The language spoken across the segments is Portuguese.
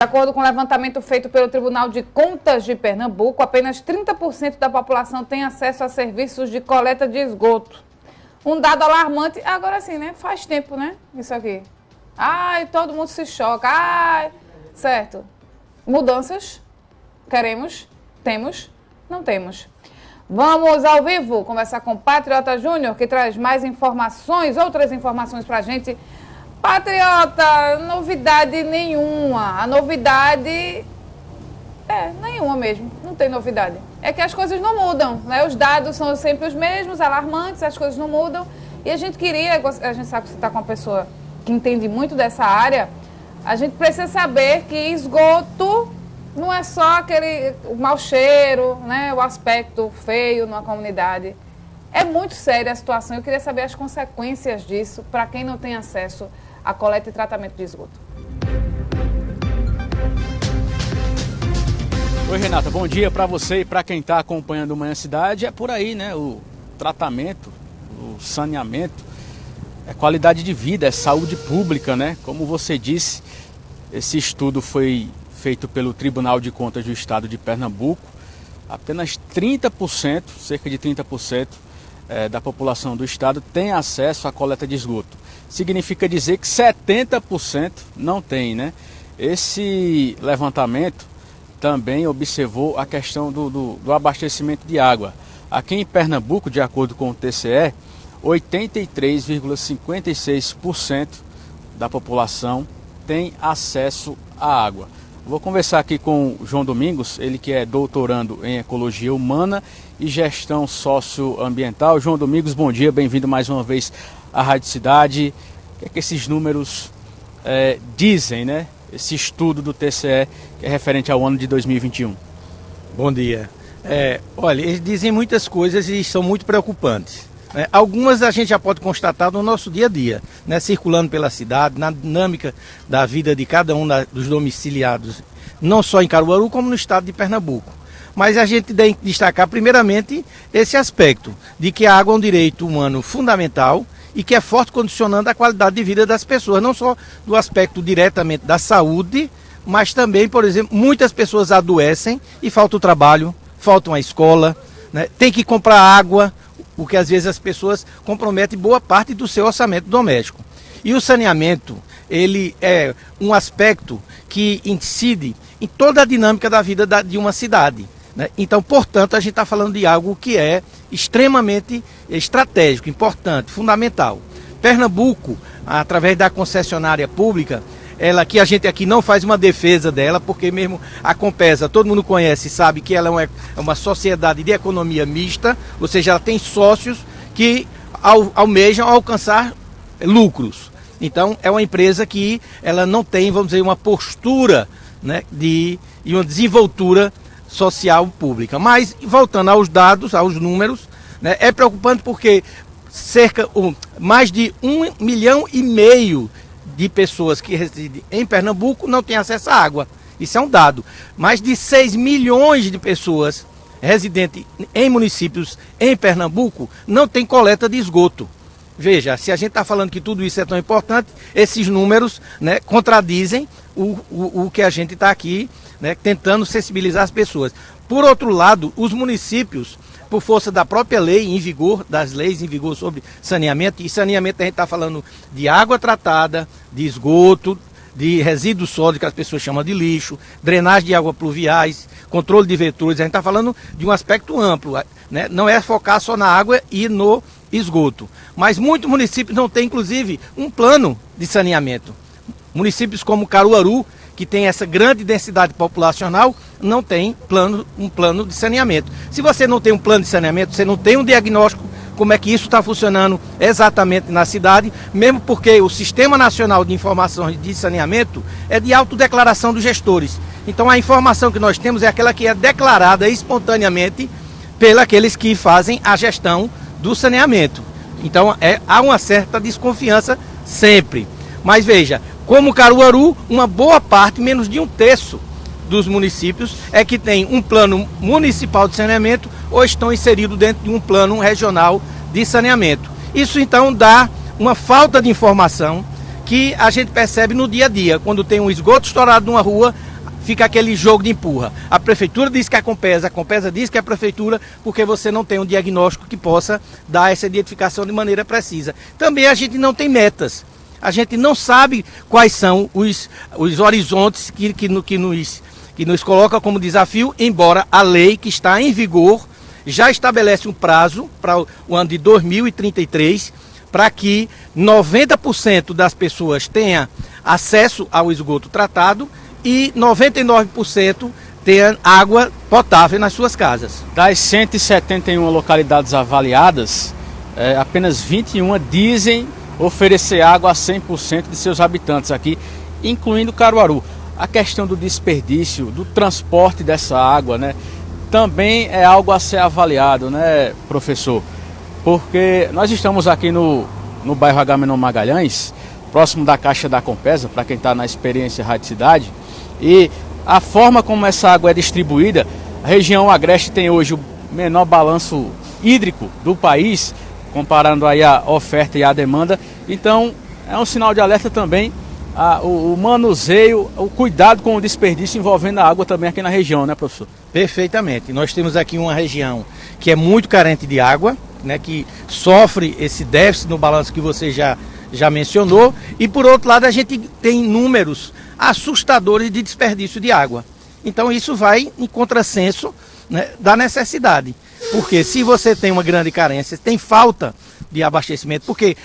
De acordo com o levantamento feito pelo Tribunal de Contas de Pernambuco, apenas 30% da população tem acesso a serviços de coleta de esgoto. Um dado alarmante, agora sim, né? Faz tempo, né? Isso aqui. Ai, todo mundo se choca. Ai, certo. Mudanças? Queremos? Temos? Não temos. Vamos ao vivo conversar com o Patriota Júnior, que traz mais informações, outras informações pra gente. Patriota, novidade nenhuma. A novidade nenhuma mesmo. Não tem novidade. É que as coisas não mudam, né? Os dados são sempre os mesmos, alarmantes, as coisas não mudam. E a gente sabe que você está com uma pessoa que entende muito dessa área, a gente precisa saber que esgoto não é só o mau cheiro, né? O aspecto feio numa comunidade. É muito séria a situação. Eu queria saber as consequências disso para quem não tem acesso à coleta e tratamento de esgoto. Oi, Renata, bom dia para você e para quem está acompanhando o Manhã Cidade. É por aí, né? O tratamento, o saneamento, é qualidade de vida, é saúde pública, né? Como você disse, esse estudo foi feito pelo Tribunal de Contas do Estado de Pernambuco. Apenas 30%, cerca de 30%, da população do estado tem acesso à coleta de esgoto. Significa dizer que 70% não tem, né? Esse levantamento também observou a questão do abastecimento de água. Aqui em Pernambuco, de acordo com o TCE, 83,56% da população tem acesso à água. Vou conversar aqui com o João Domingos, ele que é doutorando em Ecologia Humana e Gestão Socioambiental. João Domingos, bom dia, bem-vindo mais uma vez à Rádio Cidade. O que é que esses números dizem, né? Esse estudo do TCE que é referente ao ano de 2021. Bom dia. Olha, eles dizem muitas coisas e são muito preocupantes. Algumas a gente já pode constatar no nosso dia a dia, né? Circulando pela cidade, na dinâmica da vida de cada um dos domiciliados, não só em Caruaru, como no estado de Pernambuco. Mas a gente tem que destacar primeiramente esse aspecto de que a água é um direito humano fundamental e que é forte condicionando a qualidade de vida das pessoas, não só do aspecto diretamente da saúde, mas também, por exemplo, muitas pessoas adoecem e falta o trabalho, faltam a escola, né? Tem que comprar água, o que às vezes as pessoas comprometem boa parte do seu orçamento doméstico. E o saneamento, ele é um aspecto que incide em toda a dinâmica da vida de uma cidade, né? Então, portanto, a gente está falando de algo que é extremamente estratégico, importante, fundamental. Pernambuco, através da concessionária pública, ela que a gente aqui não faz uma defesa dela, porque mesmo a Compesa, todo mundo conhece e sabe que ela é uma sociedade de economia mista, ou seja, ela tem sócios que almejam alcançar lucros. Então, é uma empresa que ela não tem, vamos dizer, uma postura, né, e uma desenvoltura social pública. Mas, voltando aos dados, aos números, né, é preocupante porque mais de 1,5 milhão de pessoas que residem em Pernambuco não têm acesso à água. Isso é um dado. Mais de 6 milhões de pessoas residentes em municípios em Pernambuco não têm coleta de esgoto. Veja, se a gente está falando que tudo isso é tão importante, esses números, né, contradizem o que a gente está aqui, né, tentando sensibilizar as pessoas. Por outro lado, os municípios, por força da própria lei em vigor, das leis em vigor sobre saneamento, e saneamento a gente está falando de água tratada, de esgoto, de resíduos sólidos que as pessoas chamam de lixo, drenagem de águas pluviais, controle de vetores, a gente está falando de um aspecto amplo, né? Não é focar só na água e no esgoto. Mas muitos municípios não têm, inclusive, um plano de saneamento. Municípios como Caruaru, que tem essa grande densidade populacional, não tem um plano de saneamento. Se você não tem um plano de saneamento, você não tem um diagnóstico como é que isso está funcionando exatamente na cidade, mesmo porque o Sistema Nacional de Informações de Saneamento é de autodeclaração dos gestores. Então a informação que nós temos é aquela que é declarada espontaneamente pelos que fazem a gestão do saneamento. Então há uma certa desconfiança sempre. Mas veja, como Caruaru, uma boa parte, menos de 1/3 dos municípios, é que tem um plano municipal de saneamento ou estão inseridos dentro de um plano regional de saneamento. Isso então dá uma falta de informação que a gente percebe no dia a dia. Quando tem um esgoto estourado numa rua, fica aquele jogo de empurra. A prefeitura diz que é a Compesa diz que é a prefeitura, porque você não tem um diagnóstico que possa dar essa identificação de maneira precisa. Também a gente não tem metas. A gente não sabe quais são os horizontes que nos coloca como desafio, embora a lei que está em vigor já estabelece um prazo para o ano de 2033, para que 90% das pessoas tenham acesso ao esgoto tratado e 99% tenham água potável nas suas casas. Das 171 localidades avaliadas, apenas 21 dizem oferecer água a 100% de seus habitantes aqui, incluindo Caruaru. A questão do desperdício, do transporte dessa água, né, também é algo a ser avaliado, né, professor? Porque nós estamos aqui no bairro Agamenon Magalhães, próximo da Caixa da Compesa, para quem está na experiência Rádio Cidade, e a forma como essa água é distribuída, a região agreste tem hoje o menor balanço hídrico do país, comparando aí a oferta e a demanda. Então é um sinal de alerta também o manuseio, o cuidado com o desperdício envolvendo a água também aqui na região, né, professor? Perfeitamente. Nós temos aqui uma região que é muito carente de água, né, que sofre esse déficit no balanço que você já mencionou, e por outro lado a gente tem números assustadores de desperdício de água. Então isso vai em contrassenso, né, da necessidade, porque se você tem uma grande carência, tem falta de abastecimento, porque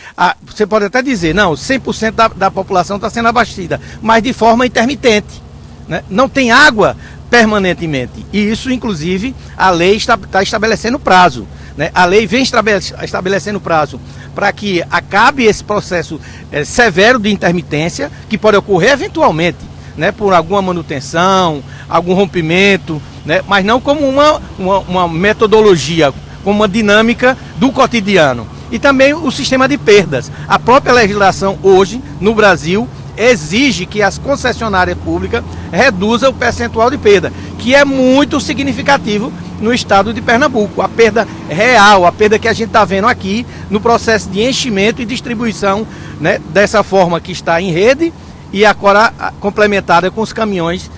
você pode até dizer, não, 100% da população está sendo abastecida, mas de forma intermitente, né? Não tem água permanentemente, e isso inclusive a lei está estabelecendo prazo, né? A lei vem estabelecendo prazo para que acabe esse processo severo de intermitência, que pode ocorrer eventualmente, né, por alguma manutenção, algum rompimento, né, mas não como uma metodologia, como uma dinâmica do cotidiano. E também o sistema de perdas. A própria legislação hoje, no Brasil, exige que as concessionárias públicas reduzam o percentual de perda, que é muito significativo no estado de Pernambuco. A perda real, a perda que a gente está vendo aqui no processo de enchimento e distribuição, né, dessa forma que está em rede, e agora complementada com os caminhões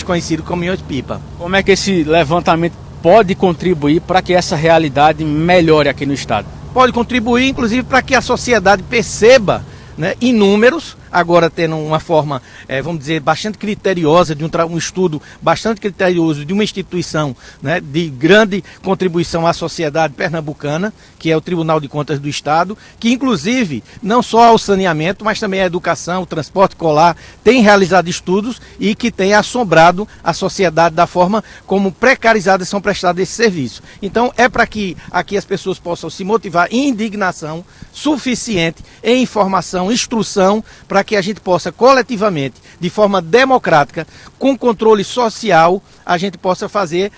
conhecidos como caminhões-pipa. Como é que esse levantamento pode contribuir para que essa realidade melhore aqui no estado? Pode contribuir, inclusive, para que a sociedade perceba, né, em números, agora tendo uma forma, vamos dizer, bastante criteriosa, de um estudo bastante criterioso de uma instituição, né, de grande contribuição à sociedade pernambucana, que é o Tribunal de Contas do Estado, que inclusive não só ao saneamento, mas também à educação, o transporte escolar, tem realizado estudos e que tem assombrado a sociedade da forma como precarizadas são prestados esse serviço. Então é para que aqui as pessoas possam se motivar em indignação suficiente, em informação, instrução, para que a gente possa coletivamente, de forma democrática, com controle social, a gente possa fazer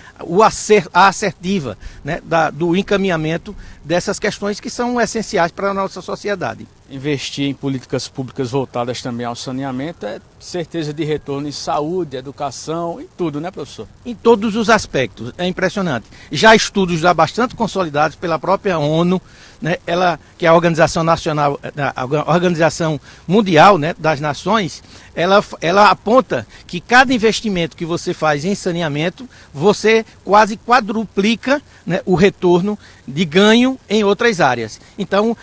a assertiva, né, do encaminhamento dessas questões que são essenciais para a nossa sociedade. Investir em políticas públicas voltadas também ao saneamento é certeza de retorno em saúde, educação e tudo, né, professor? Em todos os aspectos, é impressionante. Já estudos já bastante consolidados pela própria ONU, né, que é a Organização Nacional, a Organização Mundial, né, das Nações, ela aponta que cada investimento que você faz em saneamento, você quase quadruplica, né, o retorno de ganho em outras áreas. Então,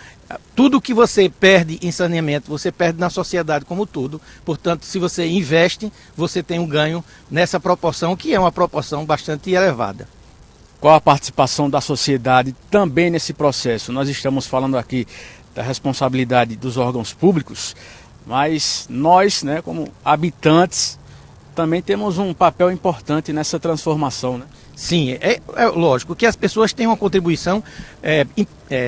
tudo que você perde em saneamento, você perde na sociedade como todo. Portanto, se você investe, você tem um ganho nessa proporção, que é uma proporção bastante elevada. Qual a participação da sociedade também nesse processo? Nós estamos falando aqui da responsabilidade dos órgãos públicos, mas nós, né, como habitantes, também temos um papel importante nessa transformação, né? Sim, é lógico que as pessoas têm uma contribuição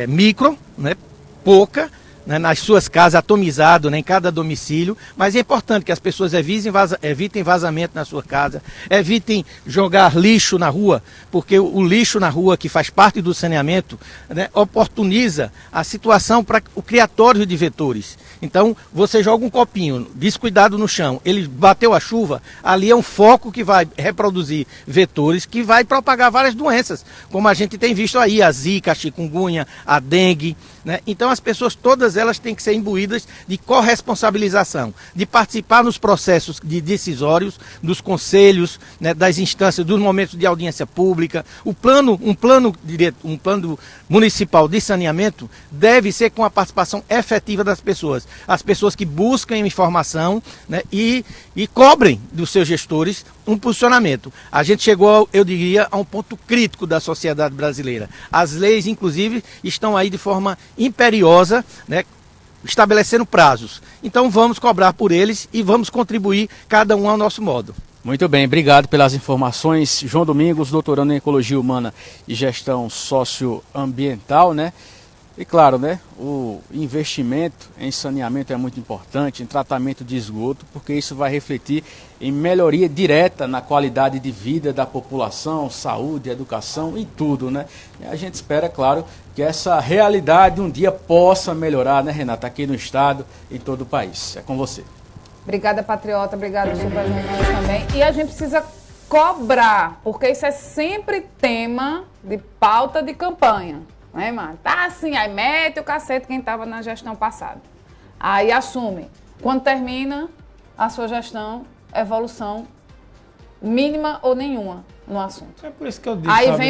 micro, né, pouca, né, nas suas casas, atomizado, né, em cada domicílio, mas é importante que as pessoas evitem vazamento na sua casa, evitem jogar lixo na rua, porque o lixo na rua, que faz parte do saneamento, né, oportuniza a situação para o criatório de vetores. Então, você joga um copinho descuidado no chão, ele bateu a chuva, ali é um foco que vai reproduzir vetores, que vai propagar várias doenças, como a gente tem visto aí, a zika, a chikungunya, a dengue, né? Então as pessoas todas todas elas têm que ser imbuídas de corresponsabilização, de participar nos processos decisórios, dos conselhos, né, das instâncias, dos momentos de audiência pública. Um plano municipal de saneamento deve ser com a participação efetiva das pessoas. As pessoas que buscam informação, né, e cobrem dos seus gestores um posicionamento. A gente chegou, eu diria, a um ponto crítico da sociedade brasileira. As leis, inclusive, estão aí de forma imperiosa, né, estabelecendo prazos. Então vamos cobrar por eles e vamos contribuir cada um ao nosso modo. Muito bem, obrigado pelas informações. João Domingos, doutorando em Ecologia Humana e Gestão Socioambiental, né? E claro, né, o investimento em saneamento é muito importante, em tratamento de esgoto, porque isso vai refletir em melhoria direta na qualidade de vida da população, saúde, educação e tudo, né? E a gente espera, claro, que essa realidade um dia possa melhorar, né, Renata, aqui no estado e em todo o país. É com você. Obrigada, Patriota, obrigada, Super João também. E a gente precisa cobrar, porque isso é sempre tema de pauta de campanha. Né, mano? Tá assim, aí mete o cacete quem estava na gestão passada. Aí assume. Quando termina a sua gestão, evolução mínima ou nenhuma no assunto. É por isso que eu digo. Aí vem o